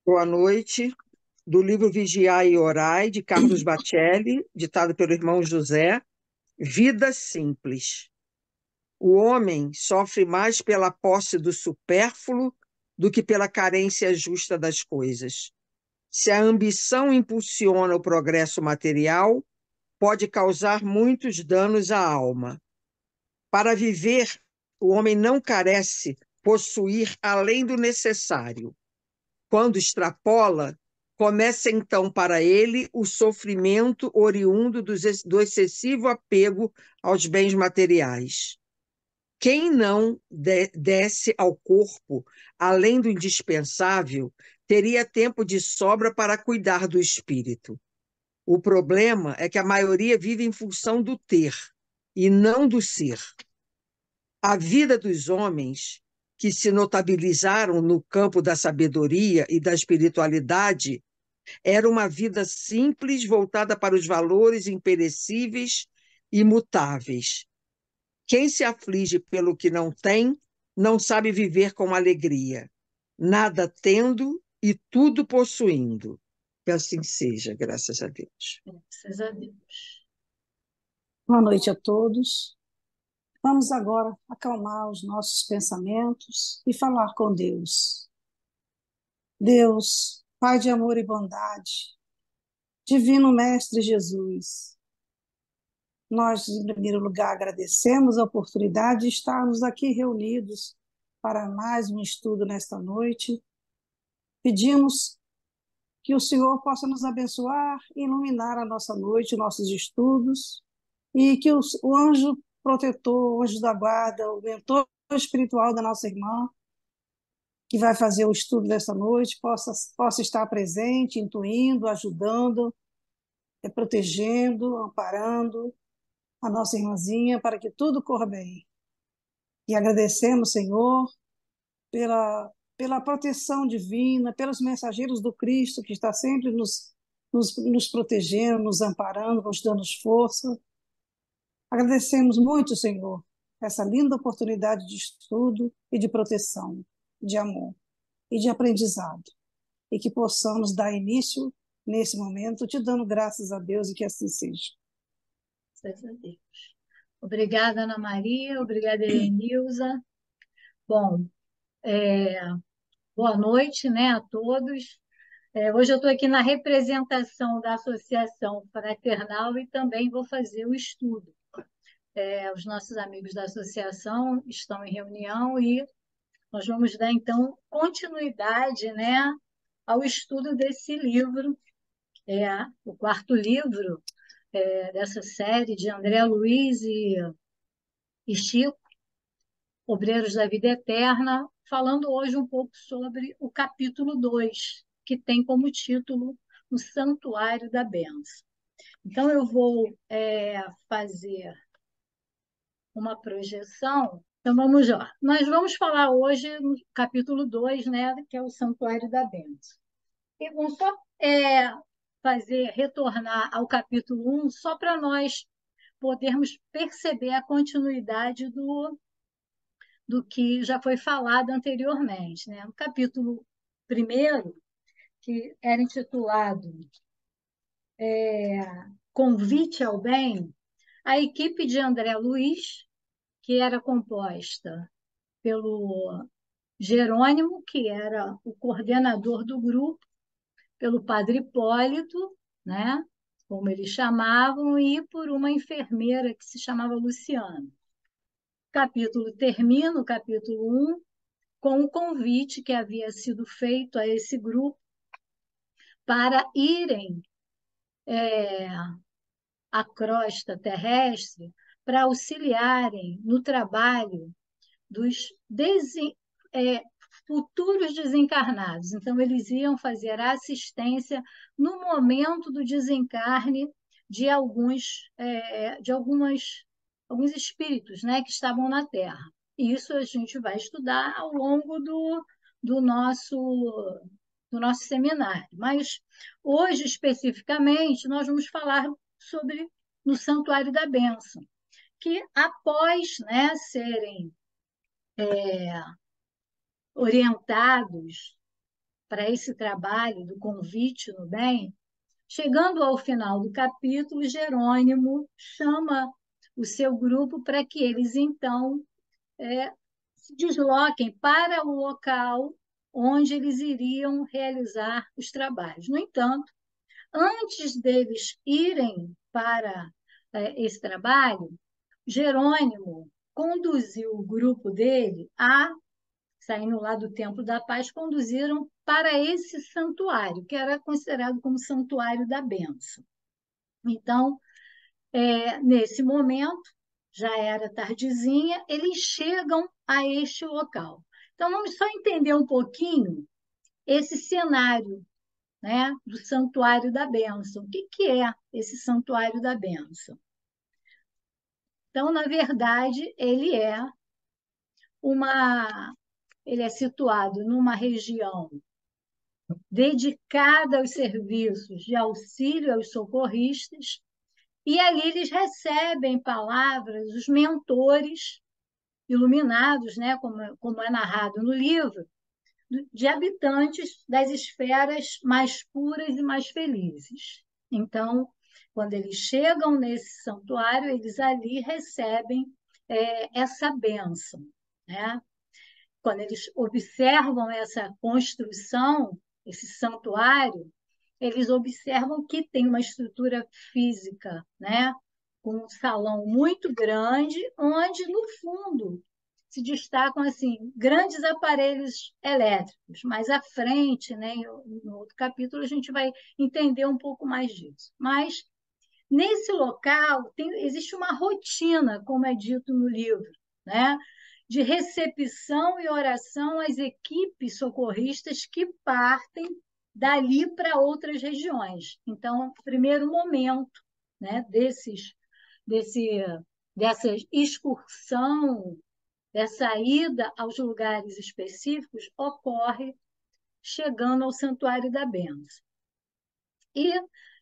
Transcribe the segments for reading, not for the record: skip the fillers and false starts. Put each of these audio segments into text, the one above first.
Boa noite. Do livro Vigiai e Orai, de Carlos Bacelli, ditado pelo irmão José. Vida simples. O homem sofre mais pela posse do supérfluo do que pela carência justa das coisas. Se a ambição impulsiona o progresso material, pode causar muitos danos à alma. Para viver, o homem não carece possuir além do necessário. Quando extrapola, começa então para ele o sofrimento oriundo do excessivo apego aos bens materiais. Quem não desse ao corpo além do indispensável, teria tempo de sobra para cuidar do espírito. O problema é que a maioria vive em função do ter e não do ser. A vida dos homens que se notabilizaram no campo da sabedoria e da espiritualidade era uma vida simples, voltada para os valores imperecíveis e imutáveis. Quem se aflige pelo que não tem, não sabe viver com alegria, nada tendo e tudo possuindo. Que assim seja, graças a Deus. Graças a Deus. Boa noite a todos. Vamos agora acalmar os nossos pensamentos e falar com Deus. Deus, Pai de amor e bondade, Divino Mestre Jesus, nós, em primeiro lugar, agradecemos a oportunidade de estarmos aqui reunidos para mais um estudo nesta noite. Pedimos que o Senhor possa nos abençoar e iluminar a nossa noite, nossos estudos, e que o anjo protetor, o anjo da guarda, o mentor espiritual da nossa irmã, que vai fazer o estudo desta noite, possa estar presente, intuindo, ajudando, protegendo, amparando a nossa irmãzinha para que tudo corra bem. E agradecemos, Senhor, pela proteção divina, pelos mensageiros do Cristo que está sempre nos protegendo, nos amparando, nos dando força. Agradecemos muito, Senhor, essa linda oportunidade de estudo e de proteção, de amor e de aprendizado. E que possamos dar início nesse momento, te dando graças a Deus e que assim seja. Graças a Deus. Obrigada, Ana Maria. Obrigada, Helenilza. Bom, boa noite, né, a todos. Hoje eu estou aqui na representação da Associação Fraternal e também vou fazer o estudo. Os nossos amigos da associação estão em reunião e nós vamos dar, então, continuidade, né, ao estudo desse livro, o quarto livro dessa série de André Luiz e Chico, Obreiros da Vida Eterna, falando hoje um pouco sobre o capítulo 2, que tem como título O Santuário da Bênção. Então, eu vou fazer uma projeção. Então, vamos lá. Nós vamos falar hoje no capítulo 2, né, que é o Santuário da Bênção. E vamos só retornar ao capítulo 1, só para nós podermos perceber a continuidade do que já foi falado anteriormente, né? No capítulo 1, que era intitulado Convite ao Bem, a equipe de André Luiz, que era composta pelo Jerônimo, que era o coordenador do grupo, pelo Padre Hipólito, né? Como eles chamavam, e por uma enfermeira que se chamava Luciana. O capítulo 1, com o convite que havia sido feito a esse grupo para irem à crosta terrestre para auxiliarem no trabalho dos futuros desencarnados. Então, eles iam fazer a assistência no momento do desencarne de alguns espíritos, né, que estavam na Terra. E isso a gente vai estudar ao longo do nosso seminário. Mas hoje, especificamente, nós vamos falar sobre no Santuário da Bênção, que após, né, serem orientados para esse trabalho do convite no bem, chegando ao final do capítulo, Jerônimo chama o seu grupo para que eles, então, se desloquem para o local onde eles iriam realizar os trabalhos. No entanto, antes deles irem para esse trabalho, Jerônimo conduziu o grupo dele saindo lá do Templo da Paz, conduziram para esse santuário, que era considerado como Santuário da Bênção. Então, nesse momento, já era tardezinha, eles chegam a este local. Então, vamos só entender um pouquinho esse cenário, né, do Santuário da Bênção. O que é esse Santuário da Bênção? Então, na verdade, ele é situado numa região dedicada aos serviços de auxílio aos socorristas, e ali eles recebem palavras dos mentores iluminados, né, como é narrado no livro, de habitantes das esferas mais puras e mais felizes. Então, quando eles chegam nesse santuário, eles ali recebem essa bênção, né? Quando eles observam essa construção, esse santuário, eles observam que tem uma estrutura física, né? Com um salão muito grande, onde, no fundo, se destacam assim, grandes aparelhos elétricos. Mais à frente, né, no outro capítulo, a gente vai entender um pouco mais disso. Mas, nesse local, existe uma rotina, como é dito no livro, né? De recepção e oração às equipes socorristas que partem dali para outras regiões. Então, o primeiro momento, né, dessa excursão, dessa ida aos lugares específicos, ocorre chegando ao Santuário da Bênção. E,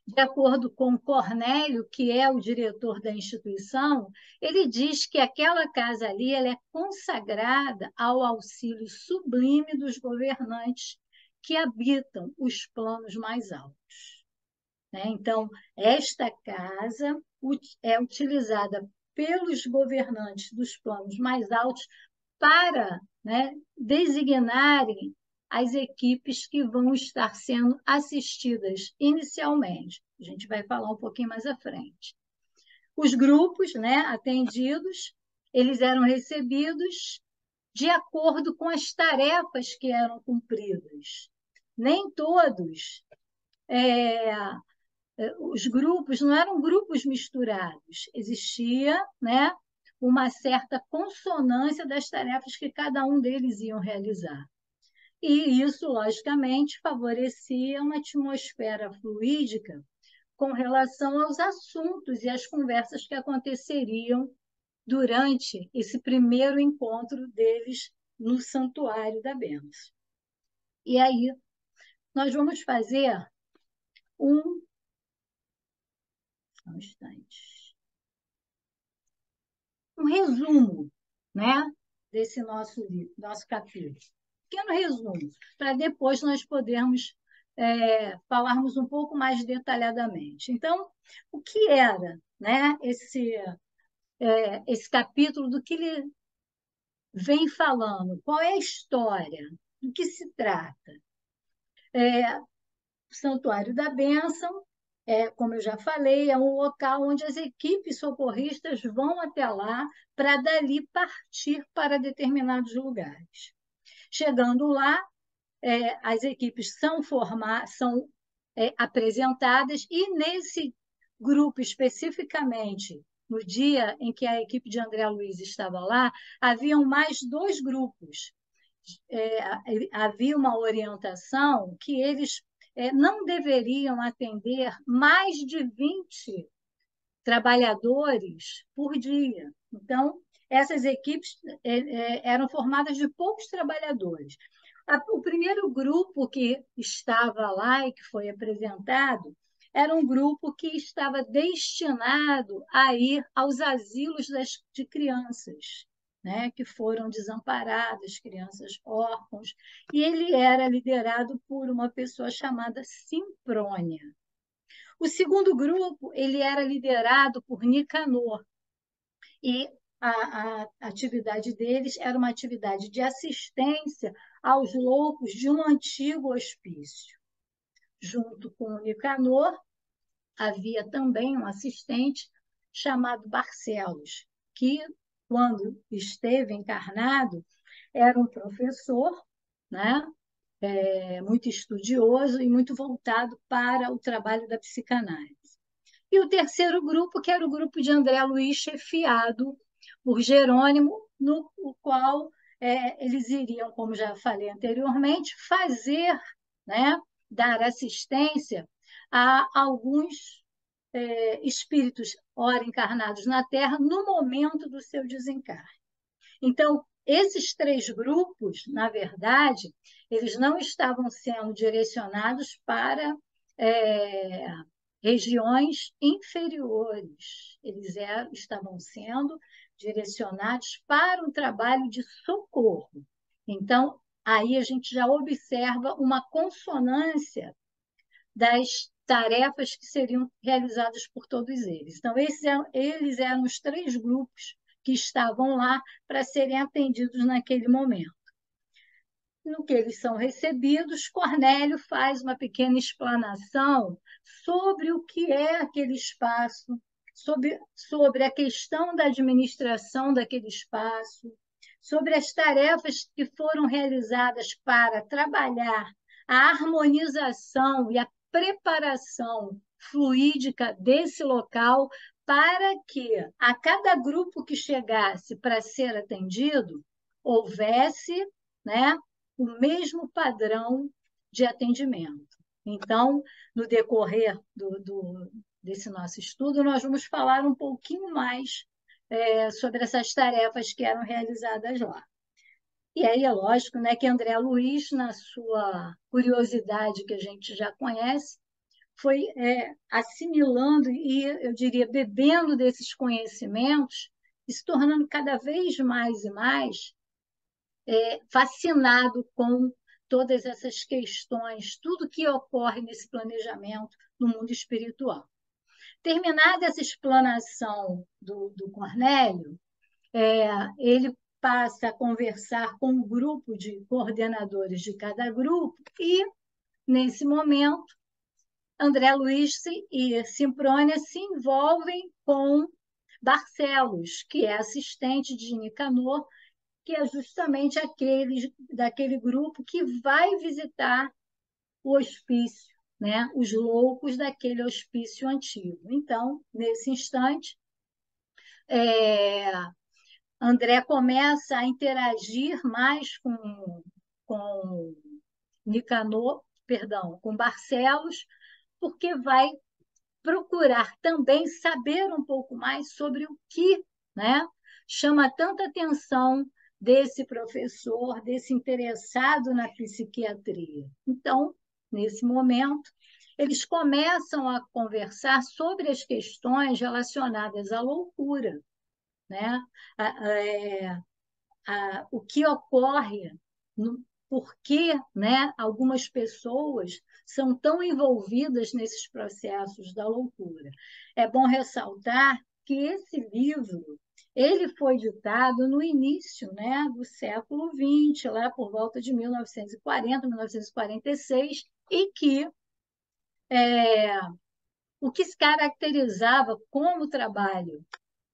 de acordo com Cornélio, que é o diretor da instituição, ele diz que aquela casa ali ela é consagrada ao auxílio sublime dos governantes que habitam os planos mais altos. Então, esta casa é utilizada pelos governantes dos planos mais altos para, né, designarem as equipes que vão estar sendo assistidas inicialmente. A gente vai falar um pouquinho mais à frente. Os grupos, né, atendidos, eles eram recebidos de acordo com as tarefas que eram cumpridas. Nem todos os grupos não eram grupos misturados, existia, né, uma certa consonância das tarefas que cada um deles iam realizar. E isso, logicamente, favorecia uma atmosfera fluídica com relação aos assuntos e às conversas que aconteceriam durante esse primeiro encontro deles no Santuário da Bênção. E aí, nós vamos fazer um instante. Um resumo, né, desse nosso capítulo. Pequeno resumo, para depois nós podermos falarmos um pouco mais detalhadamente. Então, o que era, né, esse capítulo, do que ele vem falando? Qual é a história? Do que se trata? O Santuário da Bênção, como eu já falei, é um local onde as equipes socorristas vão até lá para dali partir para determinados lugares. Chegando lá, as equipes são apresentadas e nesse grupo especificamente, no dia em que a equipe de André Luiz estava lá, haviam mais 2 grupos. Havia uma orientação que eles não deveriam atender mais de 20 trabalhadores por dia. Então, essas equipes eram formadas de poucos trabalhadores. O primeiro grupo que estava lá e que foi apresentado era um grupo que estava destinado a ir aos asilos de crianças, né, que foram desamparadas, crianças órfãos, e ele era liderado por uma pessoa chamada Simprônia. O segundo grupo ele era liderado por Nicanor, e a atividade deles era uma atividade de assistência aos loucos de um antigo hospício. Junto com o Nicanor, havia também um assistente chamado Barcelos, que, quando esteve encarnado, era um professor, né? Muito estudioso e muito voltado para o trabalho da psicanálise. E o terceiro grupo, que era o grupo de André Luiz, chefiado por Jerônimo, no qual eles iriam, como já falei anteriormente, fazer, né, dar assistência a alguns espíritos ora encarnados na Terra no momento do seu desencarne. Então, esses três grupos, na verdade, eles não estavam sendo direcionados para regiões inferiores, eles estavam sendo direcionados para um trabalho de socorro. Então, aí a gente já observa uma consonância das tarefas que seriam realizadas por todos eles. Então, eles eram os três grupos que estavam lá para serem atendidos naquele momento. No que eles são recebidos, Cornélio faz uma pequena explanação sobre o que é aquele espaço, sobre a questão da administração daquele espaço, sobre as tarefas que foram realizadas para trabalhar a harmonização e a preparação fluídica desse local para que a cada grupo que chegasse para ser atendido houvesse, né, o mesmo padrão de atendimento. Então, no decorrer desse nosso estudo, nós vamos falar um pouquinho mais sobre essas tarefas que eram realizadas lá. E aí é lógico, né, que André Luiz, na sua curiosidade que a gente já conhece, foi assimilando e, eu diria, bebendo desses conhecimentos e se tornando cada vez mais e mais fascinado com todas essas questões, tudo que ocorre nesse planejamento no mundo espiritual. Terminada essa explanação do Cornélio, ele passa a conversar com um grupo de coordenadores de cada grupo e, nesse momento, André Luiz e Simprônia se envolvem com Barcelos, que é assistente de Nicanor, que é justamente daquele grupo que vai visitar o hospício, né? Os loucos daquele hospício antigo. Então, nesse instante, André começa a interagir mais com Nicanor, perdão, com Barcelos, porque vai procurar também saber um pouco mais sobre o que, né, chama tanta atenção desse professor, desse interessado na psiquiatria. Então, nesse momento, eles começam a conversar sobre as questões relacionadas à loucura, né? O que ocorre, por que, né, algumas pessoas são tão envolvidas nesses processos da loucura. É bom ressaltar que esse livro ele foi ditado no início, né, do século XX, lá por volta de 1940, 1946, e que o que se caracterizava como trabalho,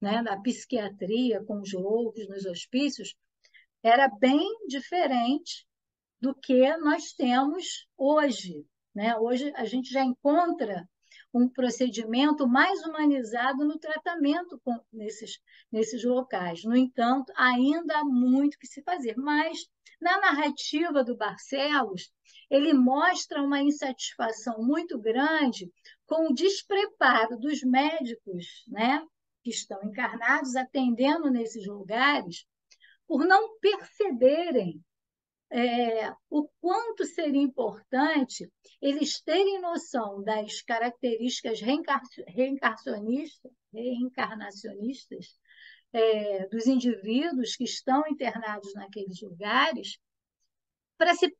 né, na psiquiatria, com os loucos, nos hospícios, era bem diferente do que nós temos hoje, né? Hoje a gente já encontra um procedimento mais humanizado no tratamento nesses locais. No entanto, ainda há muito que se fazer. Mas, na narrativa do Barcelos, ele mostra uma insatisfação muito grande com o despreparo dos médicos, né, que estão encarnados, atendendo nesses lugares, por não perceberem o quanto seria importante eles terem noção das características reencarnacionistas dos indivíduos que estão internados naqueles lugares, para se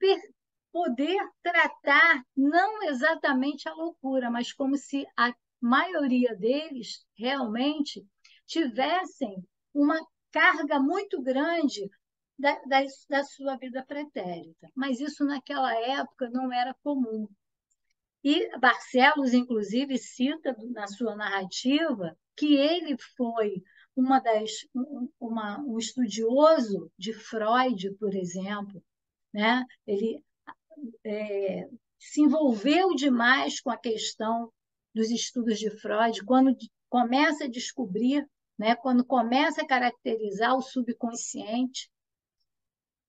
poder tratar não exatamente a loucura, mas como se a maioria deles realmente tivessem uma carga muito grande da sua vida pretérita. Mas isso naquela época não era comum. E Barcelos, inclusive, cita na sua narrativa que ele foi um estudioso de Freud, por exemplo, né? Ele se envolveu demais com a questão dos estudos de Freud, quando começa a descobrir, né? Quando começa a caracterizar o subconsciente,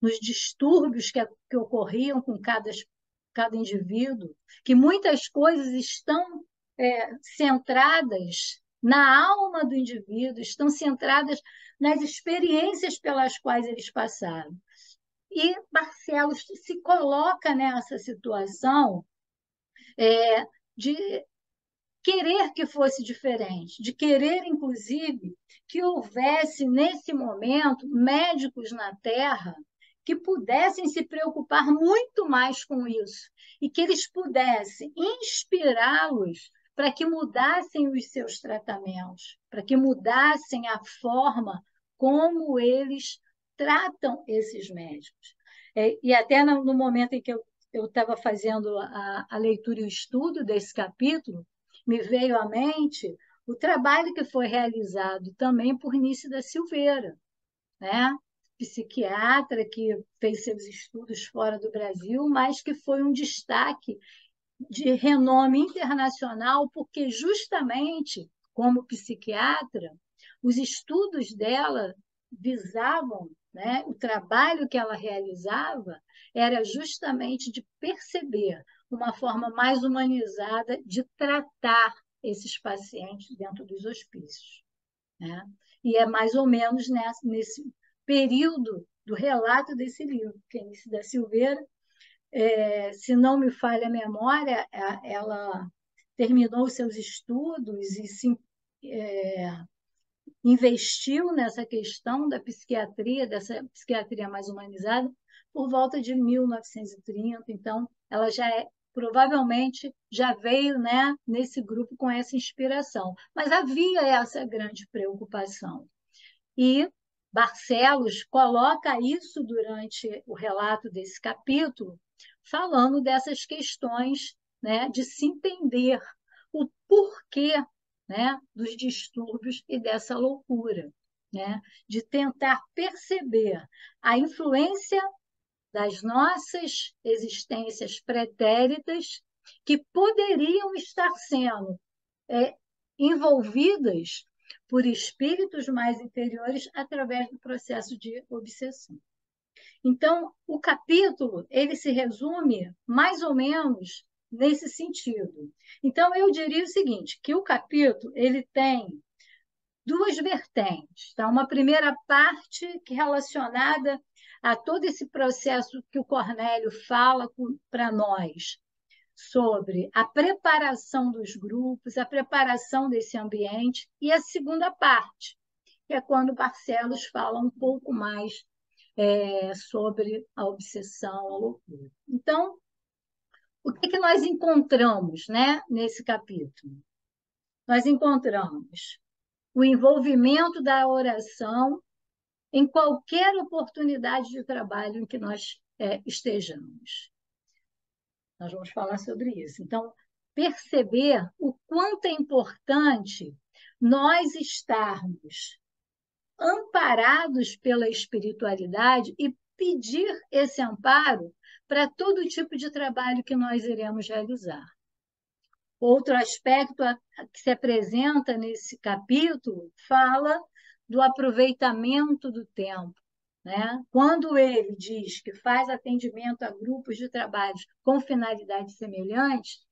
nos distúrbios que ocorriam com cada indivíduo, que muitas coisas estão centradas na alma do indivíduo, estão centradas nas experiências pelas quais eles passaram. E Barcelos se coloca nessa situação de querer que fosse diferente, de querer, inclusive, que houvesse, nesse momento, médicos na Terra que pudessem se preocupar muito mais com isso e que eles pudessem inspirá-los para que mudassem os seus tratamentos, para que mudassem a forma como eles tratam esses médicos. E até no momento em que eu estava fazendo a leitura e o estudo desse capítulo, me veio à mente o trabalho que foi realizado também por Nício da Silveira, né? Psiquiatra que fez seus estudos fora do Brasil, mas que foi um destaque de renome internacional, porque justamente como psiquiatra, os estudos dela visavam, né, o trabalho que ela realizava era justamente de perceber uma forma mais humanizada de tratar esses pacientes dentro dos hospícios, né? E é mais ou menos nesse período do relato desse livro, que é Nício da Silveira, se não me falha a memória, ela terminou os seus estudos e se investiu nessa questão da psiquiatria, dessa psiquiatria mais humanizada, por volta de 1930. Então, ela provavelmente já veio, né, nesse grupo com essa inspiração. Mas havia essa grande preocupação. E Barcelos coloca isso durante o relato desse capítulo, falando dessas questões, né, de se entender o porquê, né, dos distúrbios e dessa loucura, né, de tentar perceber a influência das nossas existências pretéritas que poderiam estar sendo envolvidas por espíritos mais interiores através do processo de obsessão. Então, o capítulo ele se resume mais ou menos nesse sentido. Então, eu diria o seguinte, que o capítulo ele tem duas vertentes. Tá? Uma primeira parte que é relacionada a todo esse processo que o Cornélio fala para nós, sobre a preparação dos grupos, a preparação desse ambiente, e a segunda parte, que é quando Barcelos fala um pouco mais sobre a obsessão, a loucura. Então, o que nós encontramos, né, nesse capítulo? Nós encontramos o envolvimento da oração em qualquer oportunidade de trabalho em que nós estejamos. Nós vamos falar sobre isso. Então, perceber o quanto é importante nós estarmos amparados pela espiritualidade e pedir esse amparo para todo tipo de trabalho que nós iremos realizar. Outro aspecto que se apresenta nesse capítulo fala do aproveitamento do tempo. Né? Quando ele diz que faz atendimento a grupos de trabalho com finalidades semelhantes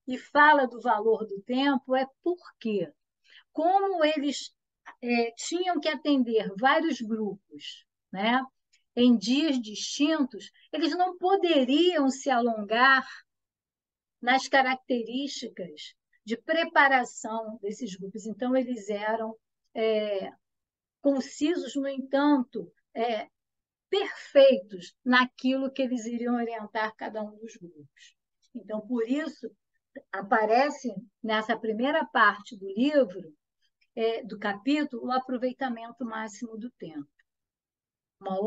e fala do valor do tempo, é porque, como eles tinham que atender vários grupos, né, em dias distintos, eles não poderiam se alongar nas características de preparação desses grupos. Então, eles eram concisos, no entanto, perfeitos naquilo que eles iriam orientar cada um dos grupos. Então, por isso, aparece nessa primeira parte do livro, do capítulo, o aproveitamento máximo do tempo. Uma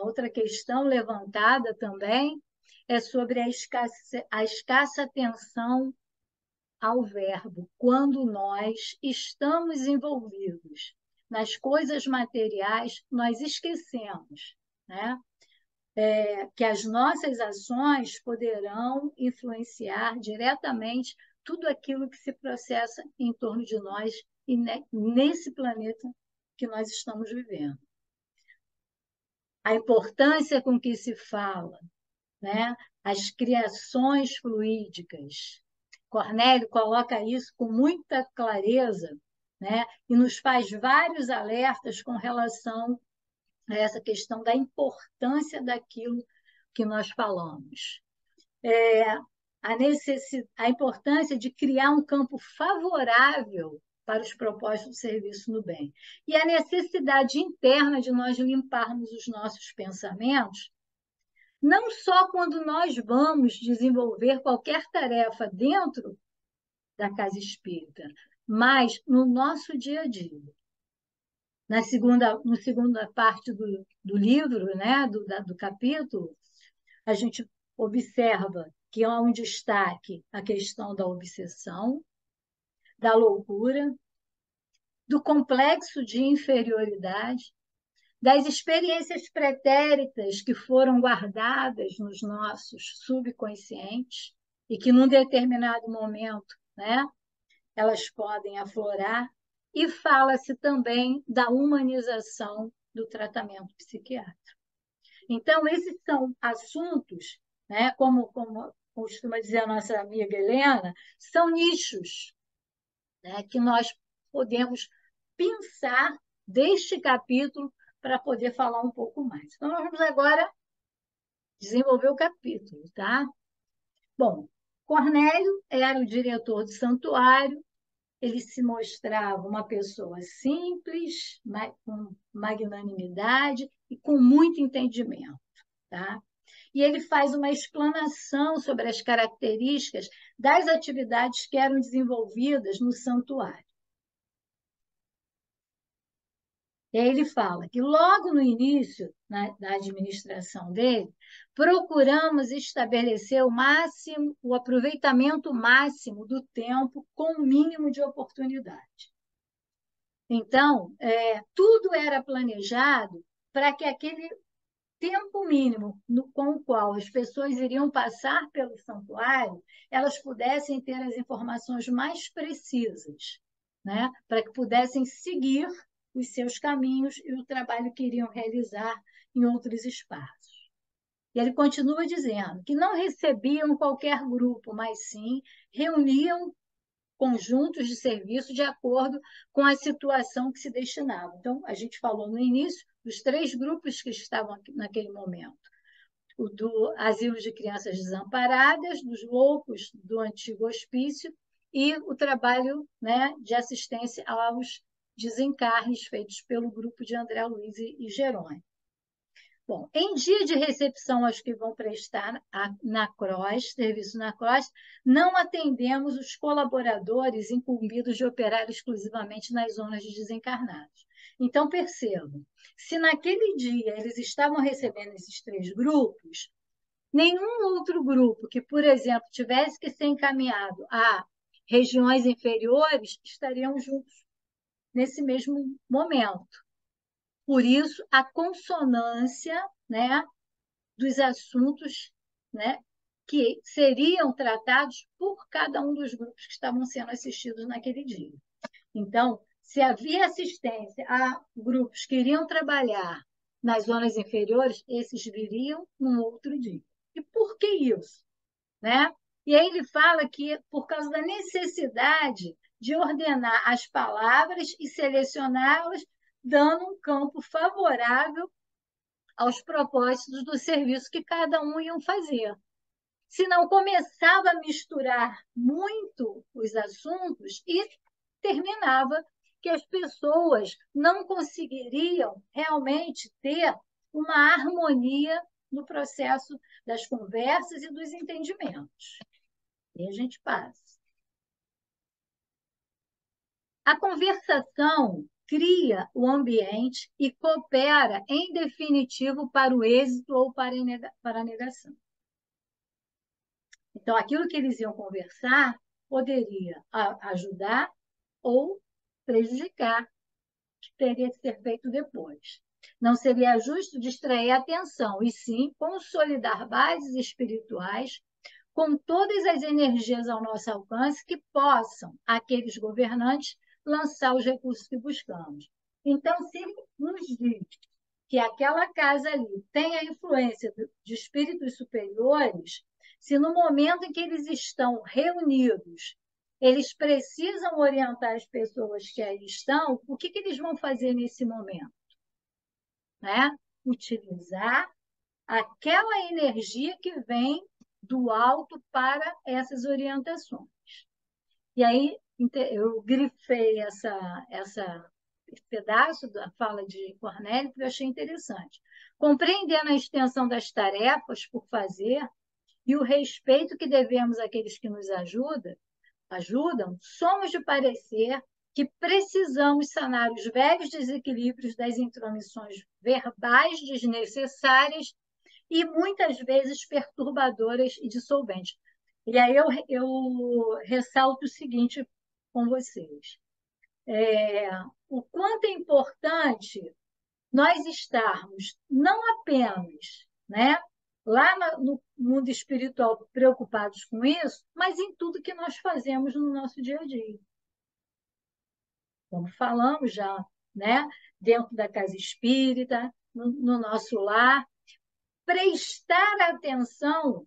outra questão levantada também é sobre a escassa atenção ao verbo, quando nós estamos envolvidos nas coisas materiais, nós esquecemos, né? Que as nossas ações poderão influenciar diretamente tudo aquilo que se processa em torno de nós e nesse planeta que nós estamos vivendo. A importância com que se fala, né? As criações fluídicas. Cornélio coloca isso com muita clareza, né? E nos faz vários alertas com relação a essa questão da importância daquilo que nós falamos. A importância de criar um campo favorável para os propósitos do serviço no bem. E a necessidade interna de nós limparmos os nossos pensamentos, não só quando nós vamos desenvolver qualquer tarefa dentro da casa espírita, mas no nosso dia a dia. Na segunda parte do livro, né, do capítulo, a gente observa que há um destaque a questão da obsessão, da loucura, do complexo de inferioridade, das experiências pretéritas que foram guardadas nos nossos subconscientes e que, num determinado momento, né, elas podem aflorar, e fala-se também da humanização do tratamento psiquiátrico. Então, esses são assuntos, né, como costuma dizer a nossa amiga Helena, são nichos, né, que nós podemos pensar deste capítulo para poder falar um pouco mais. Então, nós vamos agora desenvolver o capítulo, tá? Bom, Cornélio era o diretor do santuário, ele se mostrava uma pessoa simples, com magnanimidade e com muito entendimento, tá? E ele faz uma explanação sobre as características das atividades que eram desenvolvidas no santuário. E aí ele fala que logo no início da administração dele, procuramos estabelecer o aproveitamento máximo do tempo com o mínimo de oportunidade. Então, tudo era planejado para que aquele tempo mínimo com o qual as pessoas iriam passar pelo santuário, elas pudessem ter as informações mais precisas, né? Para que pudessem seguir os seus caminhos e o trabalho que iriam realizar em outros espaços. E ele continua dizendo que não recebiam qualquer grupo, mas sim reuniam conjuntos de serviço de acordo com a situação que se destinava. Então, a gente falou no início dos 3 grupos que estavam naquele momento. O do asilo de crianças desamparadas, dos loucos do antigo hospício e o trabalho, né, de assistência aos desencarnes feitos pelo grupo de André Luiz e Jerônimo. Bom, em dia de recepção aos que vão prestar serviço na CROSS, não atendemos os colaboradores incumbidos de operar exclusivamente nas zonas de desencarnados. Então, percebam, se naquele dia eles estavam recebendo esses 3 grupos, nenhum outro grupo que, por exemplo, tivesse que ser encaminhado a regiões inferiores estariam juntos nesse mesmo momento. Por isso, a consonância, né, dos assuntos, né, que seriam tratados por cada um dos grupos que estavam sendo assistidos naquele dia. Então, se havia assistência a grupos que iriam trabalhar nas zonas inferiores, esses viriam num outro dia. E por que isso? Né? E aí ele fala que, por causa da necessidade de ordenar as palavras e selecioná-las, dando um campo favorável aos propósitos do serviço que cada um iam fazer. Se não começava a misturar muito os assuntos e terminava que as pessoas não conseguiriam realmente ter uma harmonia no processo das conversas e dos entendimentos. E a gente passa. A conversação cria o ambiente e coopera, em definitivo, para o êxito ou para a negação. Então, aquilo que eles iam conversar poderia ajudar ou prejudicar, que teria que ser feito depois. Não seria justo distrair a atenção, e sim consolidar bases espirituais com todas as energias ao nosso alcance que possam, aqueles governantes, lançar os recursos que buscamos. Então, se ele nos diz que aquela casa ali tem a influência de espíritos superiores, se no momento em que eles estão reunidos, eles precisam orientar as pessoas que aí estão, o que eles vão fazer nesse momento? Né? Utilizar aquela energia que vem do alto para essas orientações. E aí eu grifei esse pedaço da fala de Cornélio, que eu achei interessante. Compreendendo a extensão das tarefas por fazer e o respeito que devemos àqueles que nos ajudam, somos de parecer que precisamos sanar os velhos desequilíbrios das intromissões verbais desnecessárias e muitas vezes perturbadoras e dissolventes. E aí eu ressalto o seguinte com vocês. O quanto é importante nós estarmos não apenas, né, lá no mundo espiritual preocupados com isso, mas em tudo que nós fazemos no nosso dia a dia. Como falamos já, né, dentro da casa espírita, no nosso lar, prestar atenção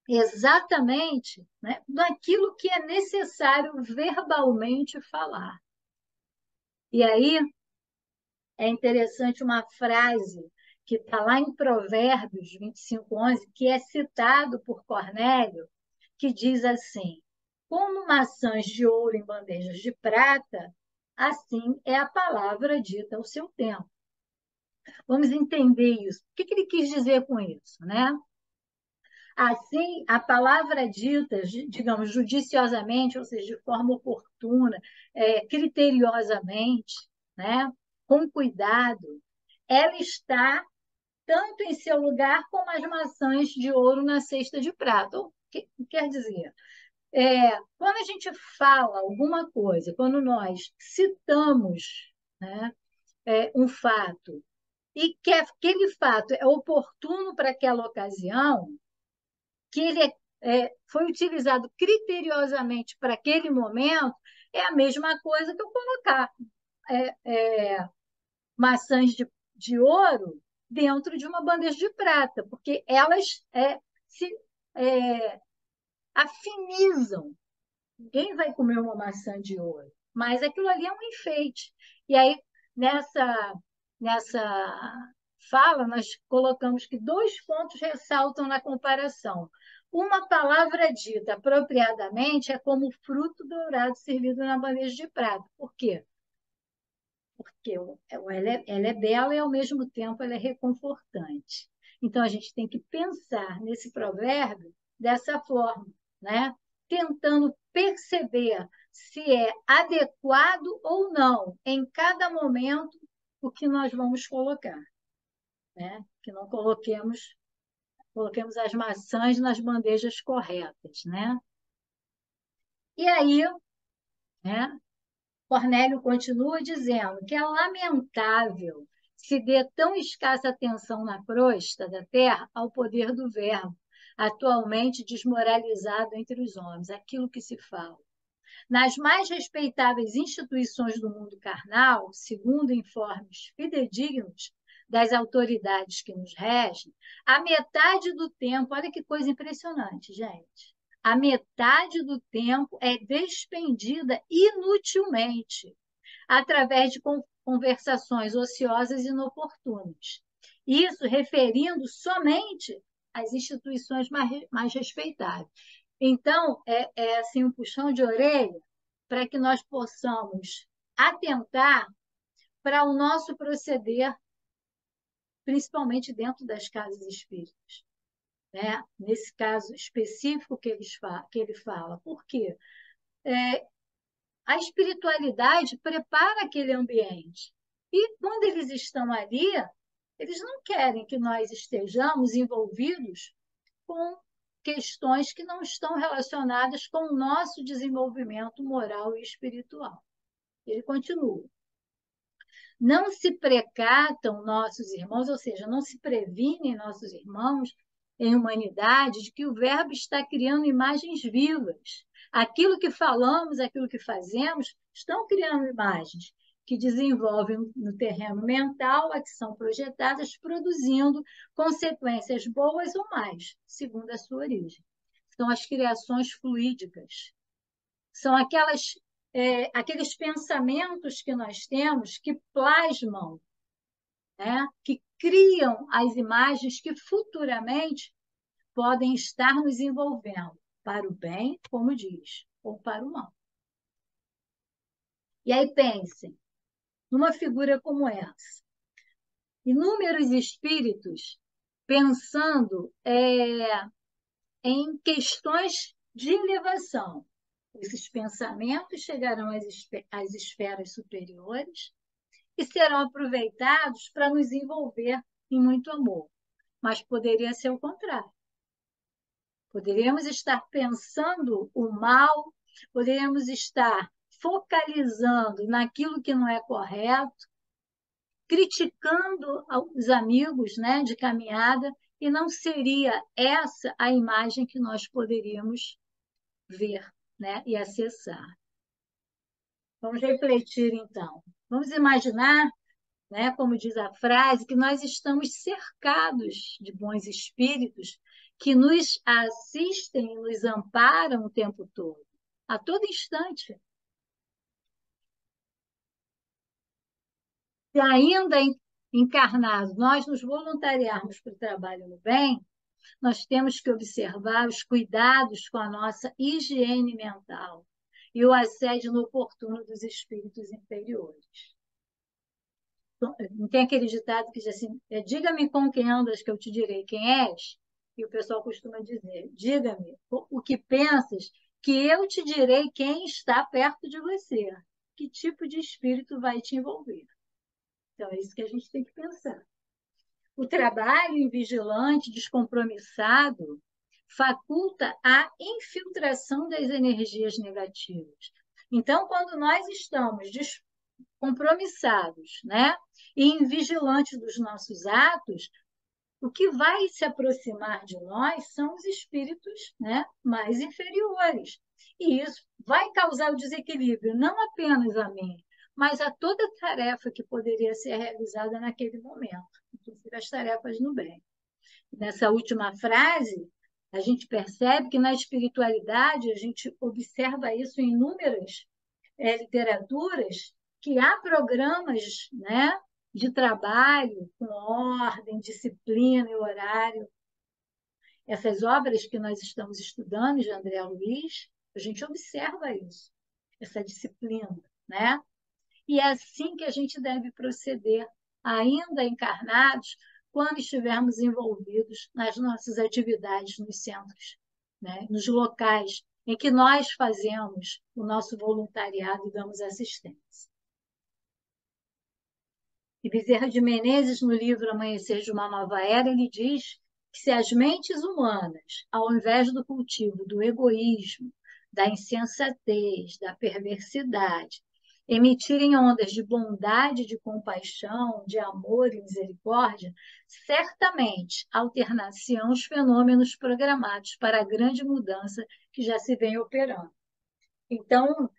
exatamente, né, naquilo que é necessário verbalmente falar. E aí é interessante uma frase que está lá em Provérbios 25:11, que é citado por Cornélio, que diz assim: como maçãs de ouro em bandejas de prata, assim é a palavra dita ao seu tempo. Vamos entender isso. O que ele quis dizer com isso, né? Assim, a palavra dita, digamos, judiciosamente, ou seja, de forma oportuna, criteriosamente, né? Com cuidado, ela está tanto em seu lugar como as maçãs de ouro na cesta de prata. O que quer dizer? Quando a gente fala alguma coisa, quando nós citamos, né, um fato, e que aquele fato é oportuno para aquela ocasião, que ele foi utilizado criteriosamente para aquele momento, é a mesma coisa que eu colocar maçãs de ouro dentro de uma bandeja de prata, porque elas se afinizam. Ninguém vai comer uma maçã de ouro, mas aquilo ali é um enfeite. E aí, nessa fala, nós colocamos que 2 pontos ressaltam na comparação. Uma palavra dita apropriadamente é como fruto dourado servido na bandeja de prata. Por quê? Porque ela é bela e, ao mesmo tempo, ela é reconfortante. Então, a gente tem que pensar nesse provérbio dessa forma, né? Tentando perceber se é adequado ou não, em cada momento, o que nós vamos colocar. Né? Que não coloquemos as maçãs nas bandejas corretas. Né? E aí, né? Cornélio continua dizendo que é lamentável se dê tão escassa atenção na crosta da terra ao poder do verbo, atualmente desmoralizado entre os homens, aquilo que se fala. Nas mais respeitáveis instituições do mundo carnal, segundo informes fidedignos das autoridades que nos regem, a metade do tempo, olha que coisa impressionante, gente, a metade do tempo é despendida inutilmente, através de conversações ociosas e inoportunas. Isso referindo somente às instituições mais respeitáveis. Então, assim, um puxão de orelha para que nós possamos atentar para o nosso proceder, principalmente dentro das casas espíritas, né? Nesse caso específico que ele fala. Por quê? A espiritualidade prepara aquele ambiente. E quando eles estão ali, eles não querem que nós estejamos envolvidos com questões que não estão relacionadas com o nosso desenvolvimento moral e espiritual. Ele continua. Não se precatam nossos irmãos, ou seja, não se previnem nossos irmãos em humanidade de que o verbo está criando imagens vivas. Aquilo que falamos, aquilo que fazemos, estão criando imagens que desenvolvem no terreno mental, a que são projetadas, produzindo consequências boas ou mais, segundo a sua origem. São as criações fluídicas. São aqueles pensamentos que nós temos que plasmam, né? Que criam as imagens que futuramente podem estar nos envolvendo, para o bem, como diz, ou para o mal. E aí pensem, numa figura como essa, inúmeros espíritos pensando em questões de elevação. Esses pensamentos chegarão às esferas superiores e serão aproveitados para nos envolver em muito amor. Mas poderia ser o contrário. Poderíamos estar pensando o mal, poderíamos estar focalizando naquilo que não é correto, criticando os amigos, né, de caminhada, e não seria essa a imagem que nós poderíamos ver, né, e acessar. Vamos refletir, então. Vamos imaginar, né, como diz a frase, que nós estamos cercados de bons espíritos que nos assistem e nos amparam o tempo todo, a todo instante. Se ainda encarnados nós nos voluntariarmos para o trabalho no bem, nós temos que observar os cuidados com a nossa higiene mental e o assédio inoportuno dos espíritos inferiores. Não tem aquele ditado que diz assim, diga-me com quem andas que eu te direi quem és? E o pessoal costuma dizer, diga-me o que pensas que eu te direi quem está perto de você. Que tipo de espírito vai te envolver? Então, é isso que a gente tem que pensar. O trabalho invigilante, descompromissado, faculta a infiltração das energias negativas. Então, quando nós estamos compromissados, né, e invigilantes dos nossos atos, o que vai se aproximar de nós são os espíritos, né, mais inferiores. E isso vai causar o desequilíbrio, não apenas a mim, mas a toda tarefa que poderia ser realizada naquele momento, inclusive as tarefas no bem. Nessa última frase, a gente percebe que na espiritualidade, a gente observa isso em inúmeras literaturas, que há programas, né, de trabalho com ordem, disciplina e horário. Essas obras que nós estamos estudando, de André Luiz, a gente observa isso, essa disciplina, né? E é assim que a gente deve proceder, ainda encarnados, quando estivermos envolvidos nas nossas atividades nos centros, né? Nos locais em que nós fazemos o nosso voluntariado e damos assistência. E Bezerra de Menezes, no livro Amanhecer de uma Nova Era, ele diz que se as mentes humanas, ao invés do cultivo do egoísmo, da insensatez, da perversidade, emitirem ondas de bondade, de compaixão, de amor e misericórdia, certamente alternar-se-ão os fenômenos programados para a grande mudança que já se vem operando. Então,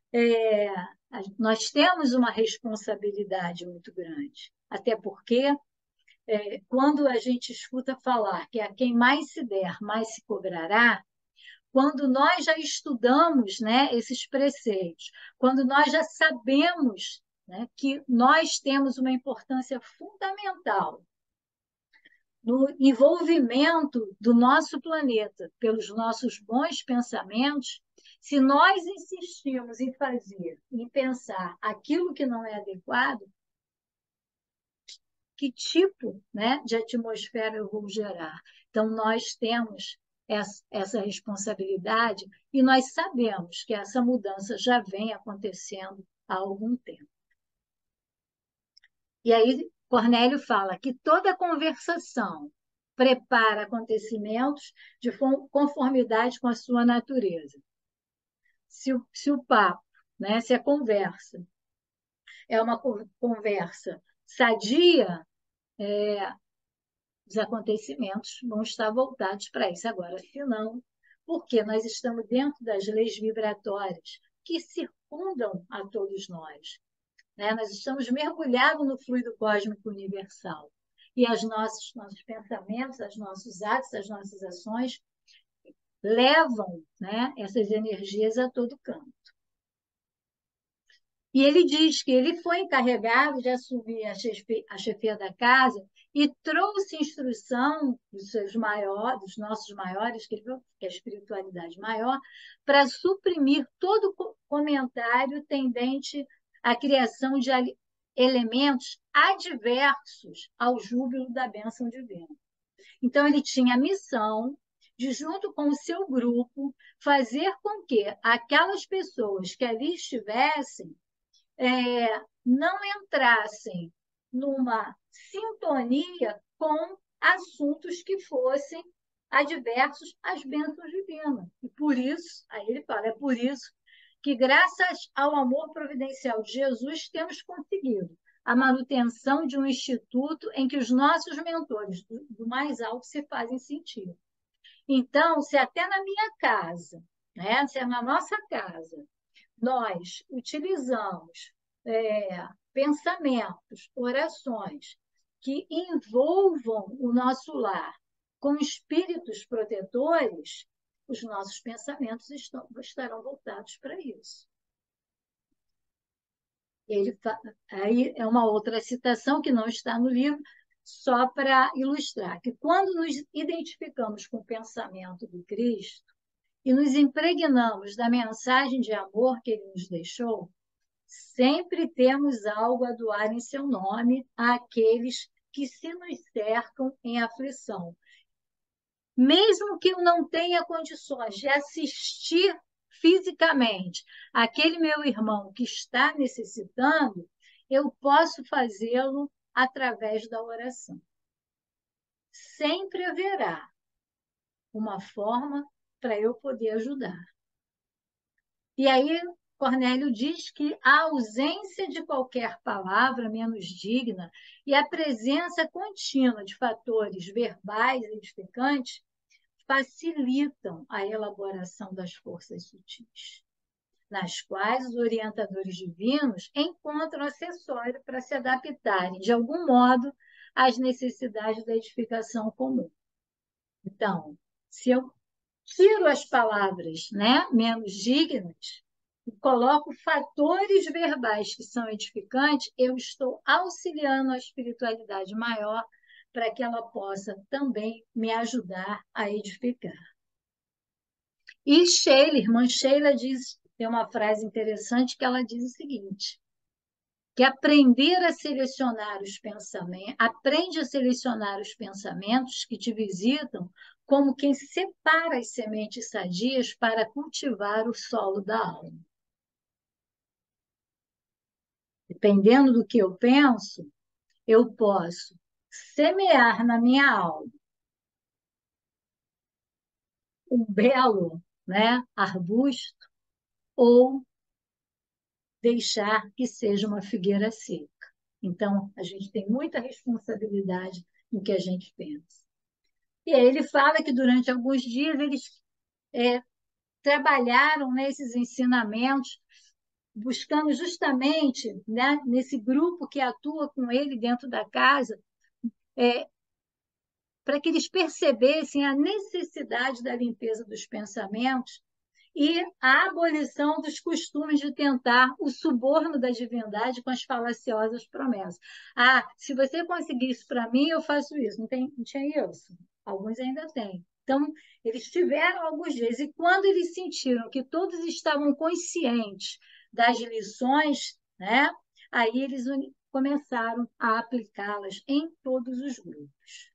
nós temos uma responsabilidade muito grande, até porque quando a gente escuta falar que a quem mais se der, mais se cobrará, quando nós já estudamos, né, esses preceitos, quando nós já sabemos, né, que nós temos uma importância fundamental no envolvimento do nosso planeta pelos nossos bons pensamentos, Se nós insistimos em fazer, em pensar aquilo que não é adequado, que tipo, né, de atmosfera eu vou gerar? Então, nós temos essa responsabilidade e nós sabemos que essa mudança já vem acontecendo há algum tempo. E aí, Cornélio fala que toda conversação prepara acontecimentos de conformidade com a sua natureza. Se o papo, né, se a conversa é uma conversa sadia, os acontecimentos vão estar voltados para isso. Agora, se não, porque nós estamos dentro das leis vibratórias que circundam a todos nós, né? Nós estamos mergulhados no fluido cósmico universal. E os nossos pensamentos, os nossos atos, as nossas ações levam, né, essas energias a todo canto. E ele diz que ele foi encarregado de assumir a chefia da casa e trouxe instrução dos nossos maiores, que é a espiritualidade maior, para suprimir todo comentário tendente à criação de elementos adversos ao júbilo da bênção divina. Então, ele tinha a missão de, junto com o seu grupo, fazer com que aquelas pessoas que ali estivessem não entrassem numa sintonia com assuntos que fossem adversos às bênçãos divinas. E por isso, aí ele fala, é por isso que, graças ao amor providencial de Jesus, temos conseguido a manutenção de um instituto em que os nossos mentores do mais alto se fazem sentir. Então, se até na minha casa, né, se é na nossa casa, nós utilizamos pensamentos, orações que envolvam o nosso lar com espíritos protetores, os nossos pensamentos estarão voltados para isso. Aí é uma outra citação que não está no livro, só para ilustrar que quando nos identificamos com o pensamento do Cristo e nos impregnamos da mensagem de amor que ele nos deixou, sempre temos algo a doar em seu nome àqueles que se nos cercam em aflição. Mesmo que eu não tenha condições de assistir fisicamente aquele meu irmão que está necessitando, eu posso fazê-lo através da oração. Sempre haverá uma forma para eu poder ajudar. E aí, Cornélio diz que a ausência de qualquer palavra menos digna e a presença contínua de fatores verbais edificantes facilitam a elaboração das forças sutis, nas quais os orientadores divinos encontram acessório para se adaptarem, de algum modo, às necessidades da edificação comum. Então, se eu tiro as palavras, né, menos dignas e coloco fatores verbais que são edificantes, eu estou auxiliando a espiritualidade maior para que ela possa também me ajudar a edificar. E Sheila, irmã Sheila, tem uma frase interessante que ela diz o seguinte, que aprende a selecionar os pensamentos que te visitam como quem separa as sementes sadias para cultivar o solo da alma. Dependendo do que eu penso, eu posso semear na minha alma um belo, né, arbusto ou deixar que seja uma figueira seca. Então, a gente tem muita responsabilidade no que a gente pensa. E aí ele fala que durante alguns dias eles trabalharam nesses ensinamentos, buscando justamente, né, nesse grupo que atua com ele dentro da casa, para que eles percebessem a necessidade da limpeza dos pensamentos e a abolição dos costumes de tentar o suborno da divindade com as falaciosas promessas. Ah, se você conseguir isso para mim, eu faço isso. Não tinha isso. Alguns ainda têm. Então, eles tiveram alguns dias, e quando eles sentiram que todos estavam conscientes das lições, né, aí eles começaram a aplicá-las em todos os grupos.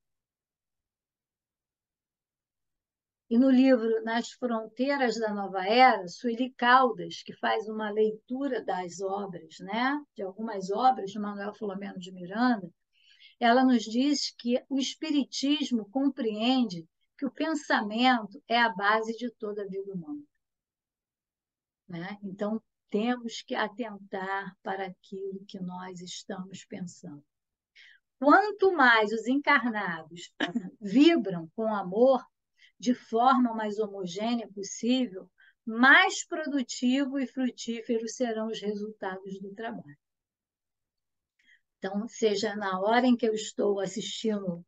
E no livro Nas Fronteiras da Nova Era, Sueli Caldas, que faz uma leitura das obras, né, de algumas obras de Manuel Filomeno de Miranda, ela nos diz que o Espiritismo compreende que o pensamento é a base de toda a vida humana, né? Então, temos que atentar para aquilo que nós estamos pensando. Quanto mais os encarnados vibram com amor, de forma mais homogênea possível, mais produtivo e frutíferos serão os resultados do trabalho. Então, seja na hora em que eu estou assistindo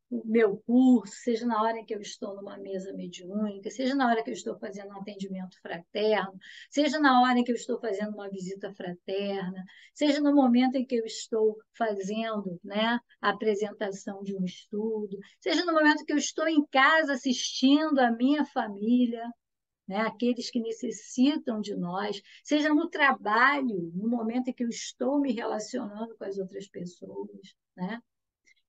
o meu curso, seja na hora em que eu estou numa mesa mediúnica, seja na hora que eu estou fazendo um atendimento fraterno, seja na hora em que eu estou fazendo uma visita fraterna, seja no momento em que eu estou fazendo, né, a apresentação de um estudo, seja no momento que eu estou em casa assistindo a minha família, né, aqueles que necessitam de nós, seja no trabalho, no momento em que eu estou me relacionando com as outras pessoas, né?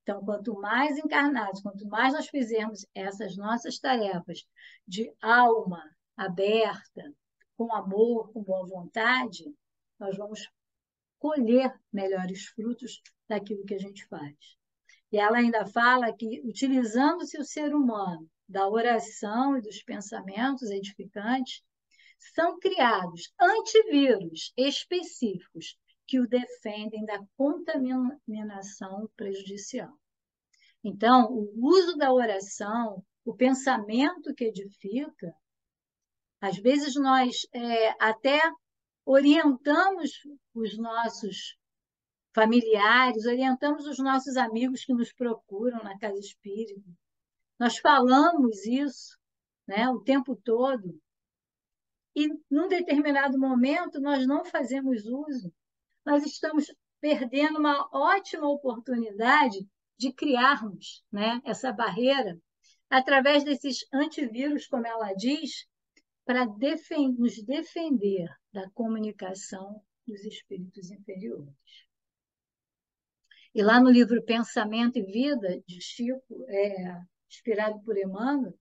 Então, quanto mais encarnados, quanto mais nós fizermos essas nossas tarefas de alma aberta, com amor, com boa vontade, nós vamos colher melhores frutos daquilo que a gente faz. E ela ainda fala que, utilizando-se o ser humano da oração e dos pensamentos edificantes, são criados antivírus específicos que o defendem da contaminação prejudicial. Então, o uso da oração, o pensamento que edifica, às vezes nós até orientamos os nossos familiares, orientamos os nossos amigos que nos procuram na casa espírita. Nós falamos isso, né, o tempo todo, e num determinado momento nós não fazemos uso. Nós estamos perdendo uma ótima oportunidade de criarmos, né, essa barreira através desses antivírus, como ela diz, para nos defender da comunicação dos espíritos inferiores. E lá no livro Pensamento e Vida, de Chico, inspirado por Emmanuel,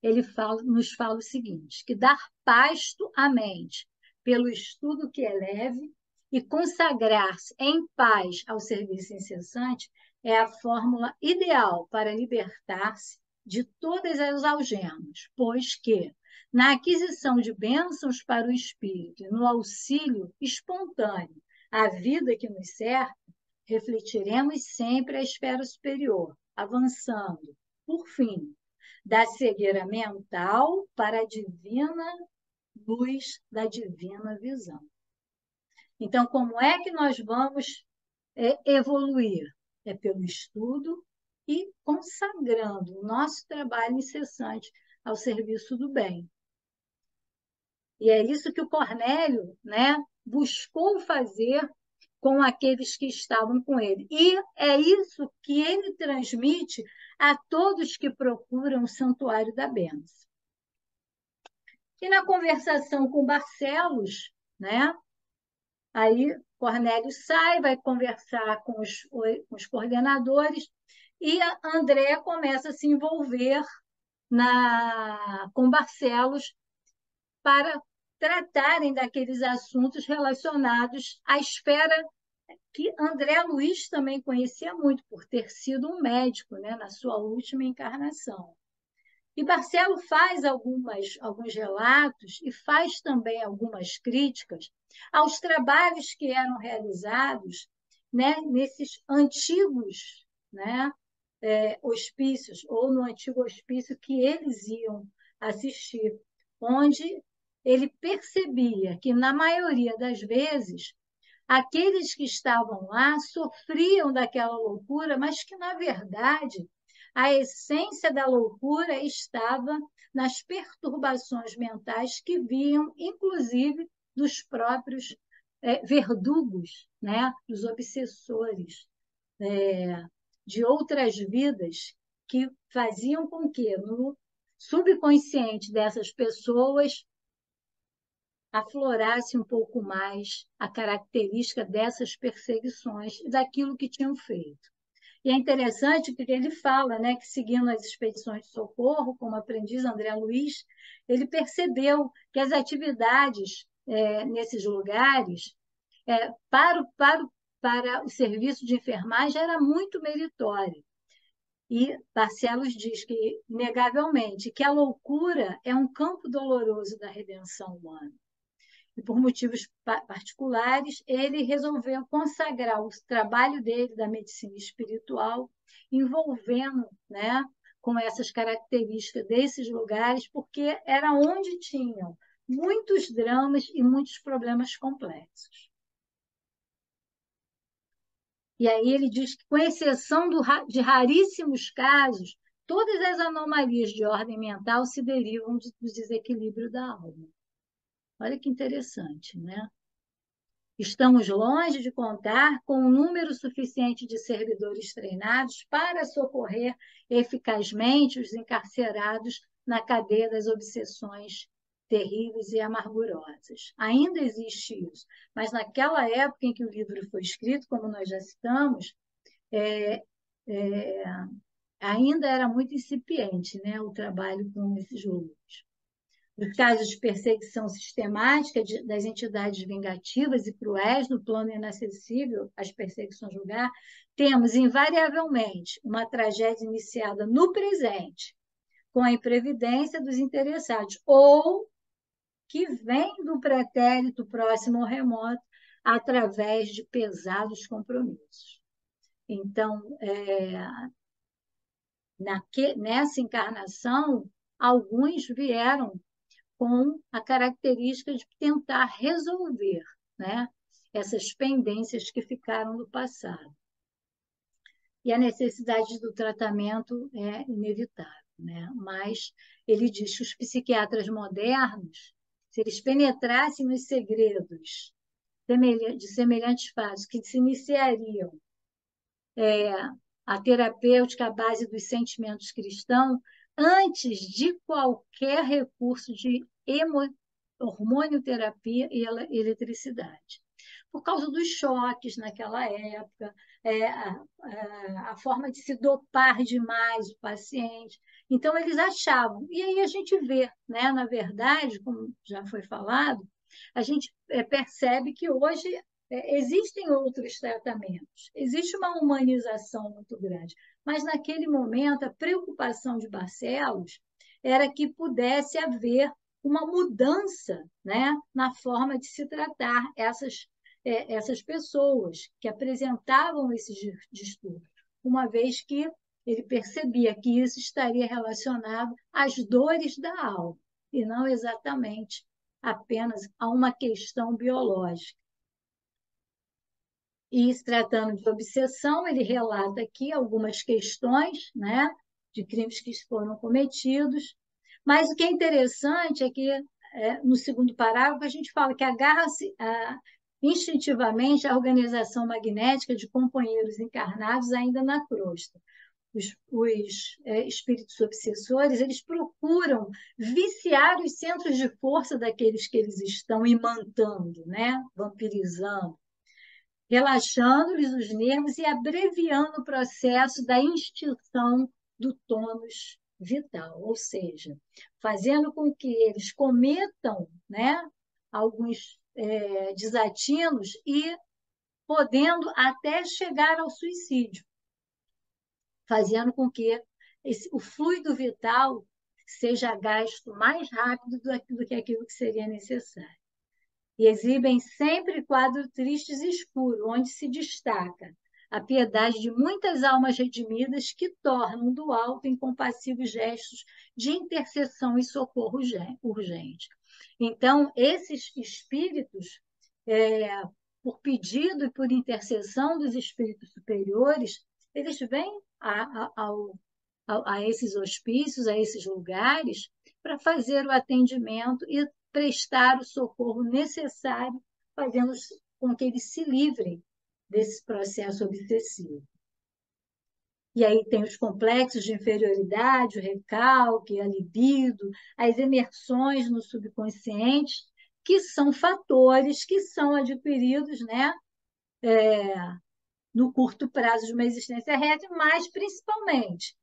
ele nos fala o seguinte, que dar pasto à mente pelo estudo que eleve e consagrar-se em paz ao serviço incessante é a fórmula ideal para libertar-se de todas as algemas, pois que, na aquisição de bênçãos para o espírito e no auxílio espontâneo à vida que nos cerca, refletiremos sempre a esfera superior, avançando, por fim, da cegueira mental para a divina luz da divina visão. Então, como é que nós vamos evoluir? É pelo estudo e consagrando o nosso trabalho incessante ao serviço do bem. E é isso que o Cornélio, né, buscou fazer com aqueles que estavam com ele. E é isso que ele transmite a todos que procuram o Santuário da Bênção. E na conversação com Barcelos, né, aí Cornélio sai, vai conversar com os coordenadores, e a André começa a se envolver com Barcelos para tratarem daqueles assuntos relacionados à esfera que André Luiz também conhecia muito, por ter sido um médico, né, na sua última encarnação. E Barcelo faz alguns relatos e faz também algumas críticas aos trabalhos que eram realizados, né, nesses antigos, né, hospícios, ou no antigo hospício que eles iam assistir, onde ele percebia que, na maioria das vezes, aqueles que estavam lá sofriam daquela loucura, mas que, na verdade, a essência da loucura estava nas perturbações mentais que vinham, inclusive, dos próprios verdugos, né? Dos obsessores, de outras vidas que faziam com que, no subconsciente dessas pessoas, aflorasse um pouco mais a característica dessas perseguições e daquilo que tinham feito. E é interessante porque ele fala, né, que seguindo as expedições de socorro, como aprendiz André Luiz, ele percebeu que as atividades nesses lugares para o serviço de enfermagem era muito meritório. E Barcelos diz que, inegavelmente, que a loucura é um campo doloroso da redenção humana. E, por motivos particulares, ele resolveu consagrar o trabalho dele da medicina espiritual, envolvendo, né, com essas características desses lugares, porque era onde tinham muitos dramas e muitos problemas complexos. E aí ele diz que, com exceção de raríssimos casos, todas as anomalias de ordem mental se derivam do desequilíbrio da alma. Olha que interessante, né? Estamos longe de contar com um número suficiente de servidores treinados para socorrer eficazmente os encarcerados na cadeia das obsessões terríveis e amargurosas. Ainda existe isso, mas naquela época em que o livro foi escrito, como nós já citamos, ainda era muito incipiente, né, o trabalho com esses grupos. Nos casos de perseguição sistemática das entidades vingativas e cruéis no plano inacessível às perseguições do lugar, temos, invariavelmente, uma tragédia iniciada no presente, com a imprevidência dos interessados, ou que vem do pretérito próximo ou remoto, através de pesados compromissos. Então, nessa encarnação, alguns vieram com a característica de tentar resolver, né, essas pendências que ficaram do passado. E a necessidade do tratamento é inevitável, né? Mas ele diz que os psiquiatras modernos, se eles penetrassem nos segredos de semelhantes fatos que se iniciariam a terapêutica à base dos sentimentos cristãos, antes de qualquer recurso de hormonioterapia e eletricidade. Por causa dos choques naquela época, a forma de se dopar demais o paciente. Então, eles achavam. E aí a gente vê, né? Na verdade, como já foi falado, a gente percebe que hoje existem outros tratamentos, existe uma humanização muito grande, mas naquele momento a preocupação de Barcelos era que pudesse haver uma mudança, né, na forma de se tratar essas pessoas que apresentavam esses distúrbios, uma vez que ele percebia que isso estaria relacionado às dores da alma, e não exatamente apenas a uma questão biológica. E se tratando de obsessão, ele relata aqui algumas questões, né, de crimes que foram cometidos, mas o que é interessante é que, no segundo parágrafo, a gente fala que agarra-se instintivamente à organização magnética de companheiros encarnados ainda na crosta. Os espíritos obsessores, eles procuram viciar os centros de força daqueles que eles estão imantando, né, vampirizando, relaxando-lhes os nervos e abreviando o processo da extinção do tônus vital, ou seja, fazendo com que eles cometam, né, alguns desatinos e podendo até chegar ao suicídio, fazendo com que o fluido vital seja gasto mais rápido do que aquilo que seria necessário. E exibem sempre quadros tristes e escuros, onde se destaca a piedade de muitas almas redimidas que tornam do alto incompassíveis gestos de intercessão e socorro urgente. Então, esses espíritos, por pedido e por intercessão dos espíritos superiores, eles vêm a esses hospícios, a esses lugares, para fazer o atendimento e prestar o socorro necessário, fazendo com que eles se livrem desse processo obsessivo. E aí tem os complexos de inferioridade, o recalque, a libido, as imersões no subconsciente, que são fatores que são adquiridos, né, no curto prazo de uma existência reta, mas principalmente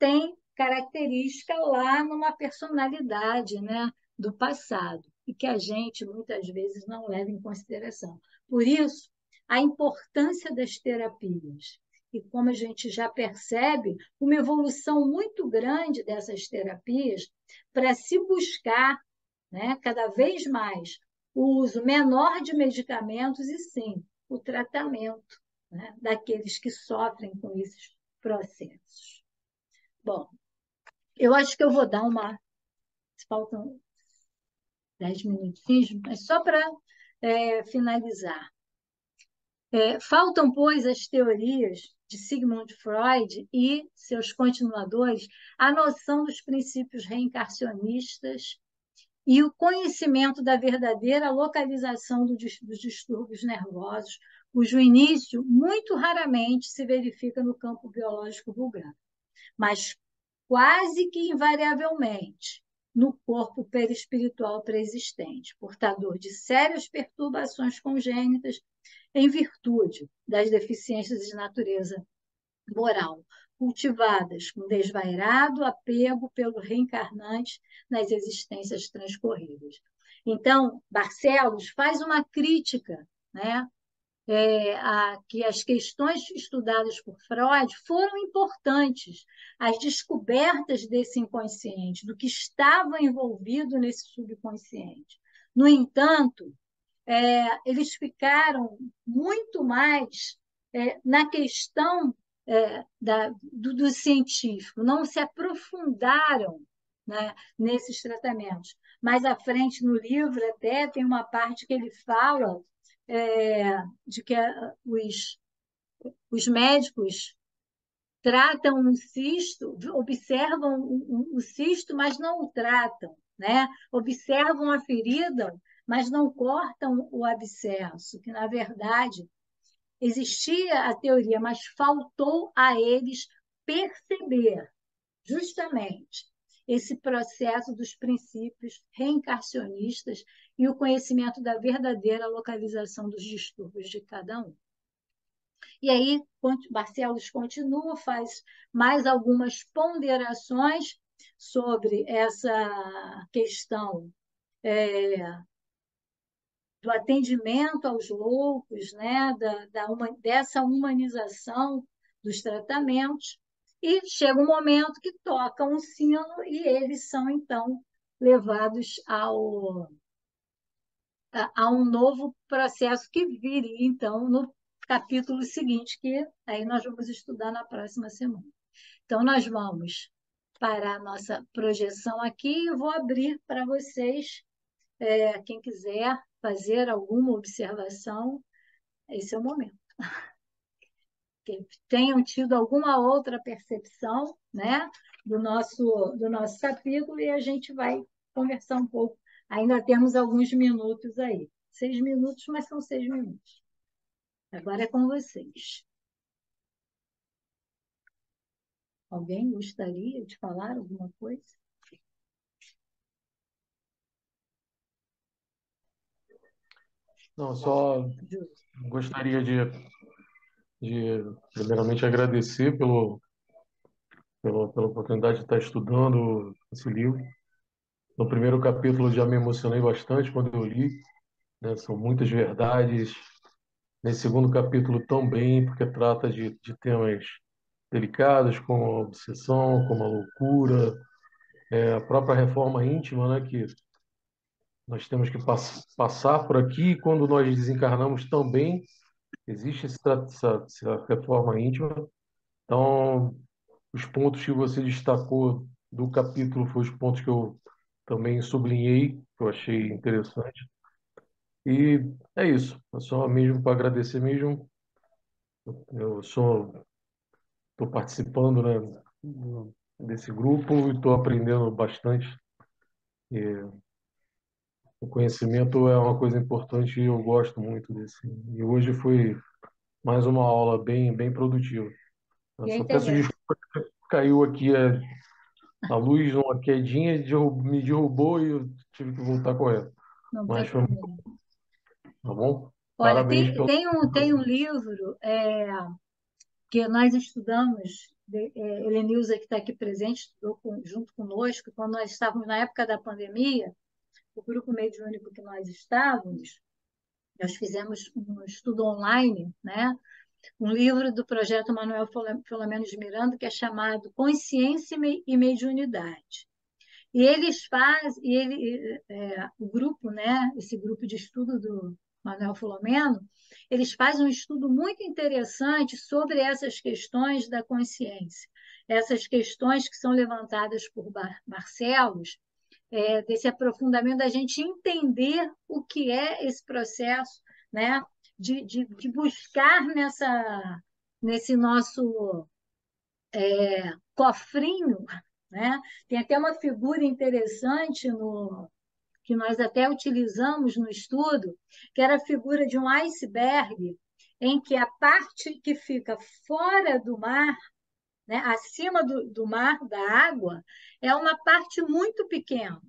tem característica lá numa personalidade, né, do passado, e que a gente muitas vezes não leva em consideração. Por isso, a importância das terapias. E como a gente já percebe, uma evolução muito grande dessas terapias para se buscar, né, cada vez mais o uso menor de medicamentos e sim o tratamento, né, daqueles que sofrem com esses processos. Bom, eu acho que eu vou dar uma. Faltam 10 minutinhos, mas só para finalizar. Faltam, pois, as teorias de Sigmund Freud e seus continuadores a noção dos princípios reencarnacionistas e o conhecimento da verdadeira localização dos distúrbios nervosos, cujo início muito raramente se verifica no campo biológico vulgar, mas quase que invariavelmente no corpo perispiritual pré-existente, portador de sérias perturbações congênitas em virtude das deficiências de natureza moral, cultivadas com desvairado apego pelo reencarnante nas existências transcorridas. Então, Barcelos faz uma crítica, né, que as questões estudadas por Freud foram importantes, as descobertas desse inconsciente, do que estava envolvido nesse subconsciente. No entanto, eles ficaram muito mais na questão do científico, não se aprofundaram, né, nesses tratamentos. Mais à frente no livro até tem uma parte que ele fala de que os médicos tratam um cisto, observam o cisto, mas não o tratam, né? Observam a ferida, mas não cortam o abscesso, que, na verdade, existia a teoria, mas faltou a eles perceber, justamente, esse processo dos princípios reencarnacionistas e o conhecimento da verdadeira localização dos distúrbios de cada um. E aí, Barcelos continua, faz mais algumas ponderações sobre essa questão do atendimento aos loucos, né? Dessa humanização dos tratamentos, e chega um momento que toca um sino e eles são, então, levados a um novo processo que viria, então, no capítulo seguinte, que aí nós vamos estudar na próxima semana. Então, nós vamos parar a nossa projeção aqui e eu vou abrir para vocês, quem quiser fazer alguma observação, esse é o momento. Que tenham tido alguma outra percepção, né, do nosso capítulo, e a gente vai conversar um pouco. Ainda temos alguns minutos aí. 6 minutos, mas são 6 minutos. Agora é com vocês. Alguém gostaria de falar alguma coisa? Não, só gostaria de primeiramente agradecer pela oportunidade de estar estudando esse livro. No primeiro capítulo já me emocionei bastante quando eu li, né? São muitas verdades. Nesse segundo capítulo também, porque trata de temas delicados, como a obsessão, como a loucura, a própria reforma íntima, né? Que nós temos que passar por aqui, e quando nós desencarnamos também existe essa reforma íntima. Então, os pontos que você destacou do capítulo foram os pontos que eu também sublinhei, que eu achei interessante. E é isso. É só mesmo para agradecer mesmo. Eu estou participando, né, desse grupo e estou aprendendo bastante. E o conhecimento é uma coisa importante e eu gosto muito desse. E hoje foi mais uma aula bem produtiva. E Só peço desculpa, caiu aqui a luz, uma quedinha, me derrubou e eu tive que voltar correndo. Não tem Mas foi muito problema. bom, tá bom? Olha, Parabéns pelo. tem um livro que nós estudamos, Helenilza, que está aqui presente, estudou junto conosco, quando nós estávamos na época da pandemia, o grupo mediúnico que nós estávamos, nós fizemos um estudo online, né? Um livro do projeto Manuel Filomeno de Miranda, que é chamado Consciência e Mediunidade. E eles fazem, o grupo, né, esse grupo de estudo do Manuel Filomeno, eles fazem um estudo muito interessante sobre essas questões da consciência, essas questões que são levantadas por Barcelos, desse aprofundamento da gente entender o que é esse processo, né, de buscar nesse nosso cofrinho, né? Tem até uma figura interessante que nós até utilizamos no estudo, que era a figura de um iceberg, em que a parte que fica fora do mar, né, acima do mar, da água, é uma parte muito pequena,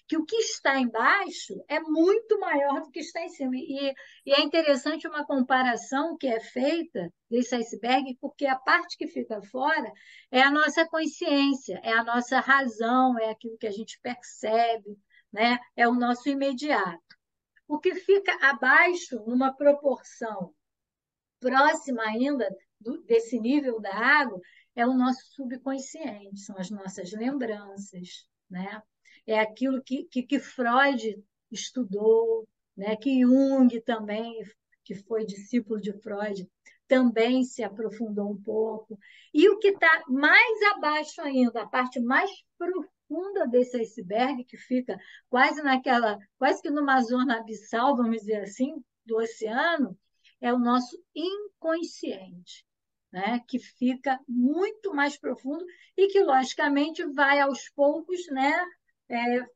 que o que está embaixo é muito maior do que está em cima. E é interessante uma comparação que é feita desse iceberg, porque a parte que fica fora é a nossa consciência, é a nossa razão, é aquilo que a gente percebe, né? É o nosso imediato. O que fica abaixo, numa proporção próxima ainda desse nível da água, é o nosso subconsciente, são as nossas lembranças, né? É aquilo que Freud estudou, né? Que Jung também, que foi discípulo de Freud, também se aprofundou um pouco. E o que está mais abaixo ainda, a parte mais profunda desse iceberg, que fica quase que numa zona abissal, vamos dizer assim, do oceano, é o nosso inconsciente, né? Que fica muito mais profundo e que, logicamente, vai aos poucos, né?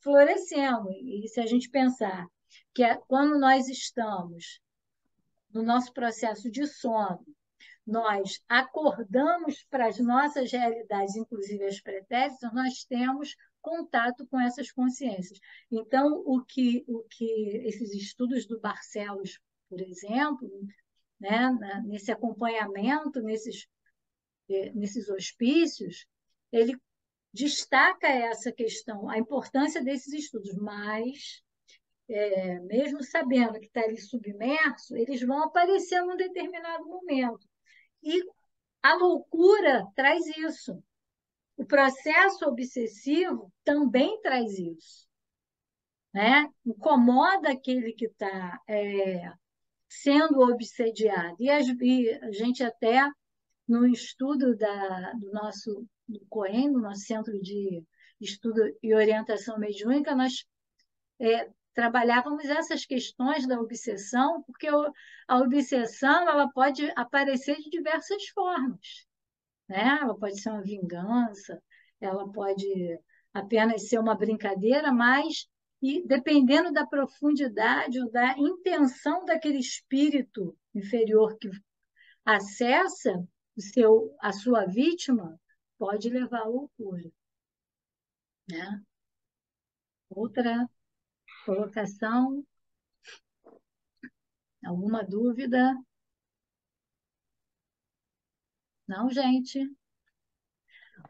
Florescendo. E se a gente pensar que quando nós estamos no nosso processo de sono, nós acordamos para as nossas realidades, inclusive as pretéritas, nós temos contato com essas consciências. Então, o que esses estudos do Barcelos, por exemplo, né, nesse acompanhamento, nesses hospícios, ele destaca essa questão, a importância desses estudos, mas, mesmo sabendo que está ali submerso, eles vão aparecer num determinado momento. E a loucura traz isso. O processo obsessivo também traz isso, né? Incomoda aquele que está sendo obsediado. E a gente até, no estudo do COEM, do nosso Centro de Estudo e Orientação Mediúnica, nós trabalhávamos essas questões da obsessão, porque a obsessão ela pode aparecer de diversas formas, né? Ela pode ser uma vingança, ela pode apenas ser uma brincadeira, mas dependendo da profundidade ou da intenção daquele espírito inferior que acessa a sua vítima, pode levar à loucura, né? Outra colocação, alguma dúvida? Não, gente?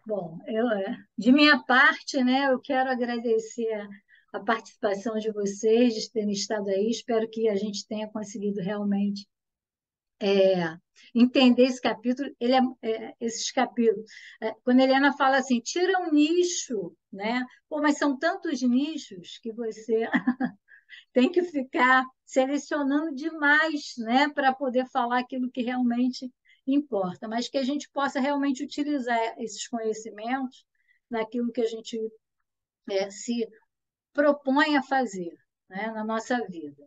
Bom, de minha parte, né, eu quero agradecer a participação de vocês, de terem estado aí. Espero que a gente tenha conseguido realmente entender esse capítulo. Esses capítulos, quando a Helena fala assim, tira um nicho, né? Pô, mas são tantos nichos que você tem que ficar selecionando demais, né, para poder falar aquilo que realmente importa, mas que a gente possa realmente utilizar esses conhecimentos naquilo que a gente se propõe a fazer, né, na nossa vida,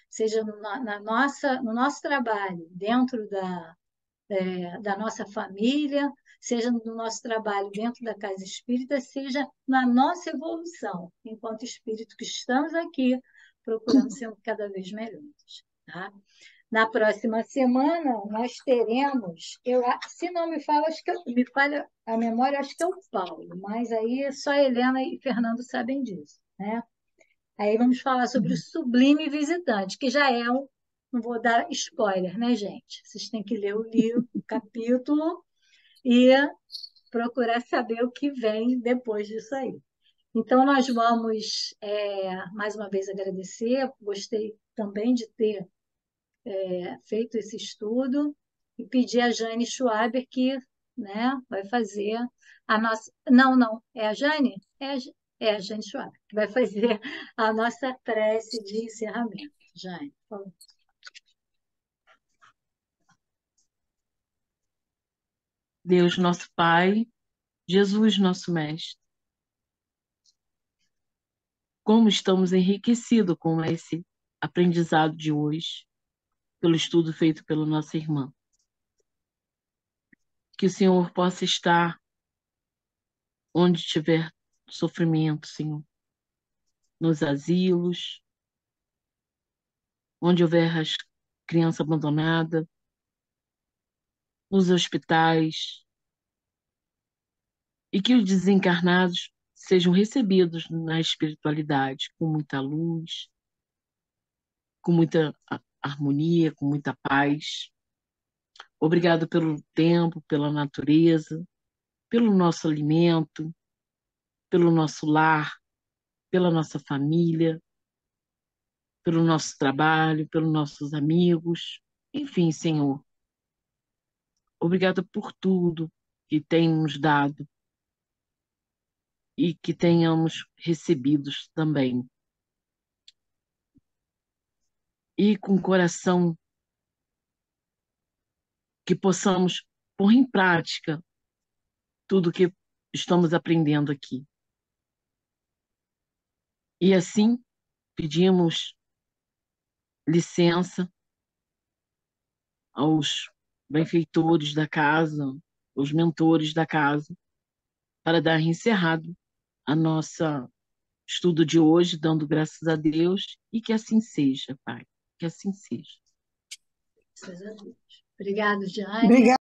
seja no nosso trabalho, dentro da nossa família, seja no nosso trabalho dentro da casa espírita, seja na nossa evolução, enquanto espírito que estamos aqui, procurando ser cada vez melhores. Tá? Na próxima semana, nós teremos, se não me falha, me falha a memória, acho que é o Paulo, mas aí só a Helena e Fernando sabem disso, né? Aí vamos falar sobre o Sublime Visitante, que já é um, não vou dar spoiler, né, gente? Vocês têm que ler o livro, o capítulo, e procurar saber o que vem depois disso aí. Então, nós vamos, mais uma vez, agradecer. Gostei também de ter feito esse estudo e pedir a Jane Schwaber que, né, vai fazer a nossa... Não, não, é a Jane? É a Jane Schwaber, que vai fazer a nossa prece de encerramento. Jane, por favor. Deus, nosso Pai, Jesus, nosso Mestre, como estamos enriquecidos com esse aprendizado de hoje, pelo estudo feito pela nossa irmã. Que o Senhor possa estar onde tiver sofrimento, Senhor, nos asilos, onde houver as crianças abandonadas, nos hospitais, e que os desencarnados sejam recebidos na espiritualidade com muita luz, com muita harmonia, com muita paz. Obrigado pelo tempo, pela natureza, pelo nosso alimento, pelo nosso lar, pela nossa família, pelo nosso trabalho, pelos nossos amigos. Enfim, Senhor, obrigado por tudo que tem nos dado e que tenhamos recebidos também. E com o coração que possamos pôr em prática tudo que estamos aprendendo aqui. E assim, pedimos licença aos benfeitores da casa, os mentores da casa, para dar encerrado a nossa estudo de hoje, dando graças a Deus, e que assim seja, Pai, que assim seja. Graças a Deus. Obrigada, Jane. Obrigada.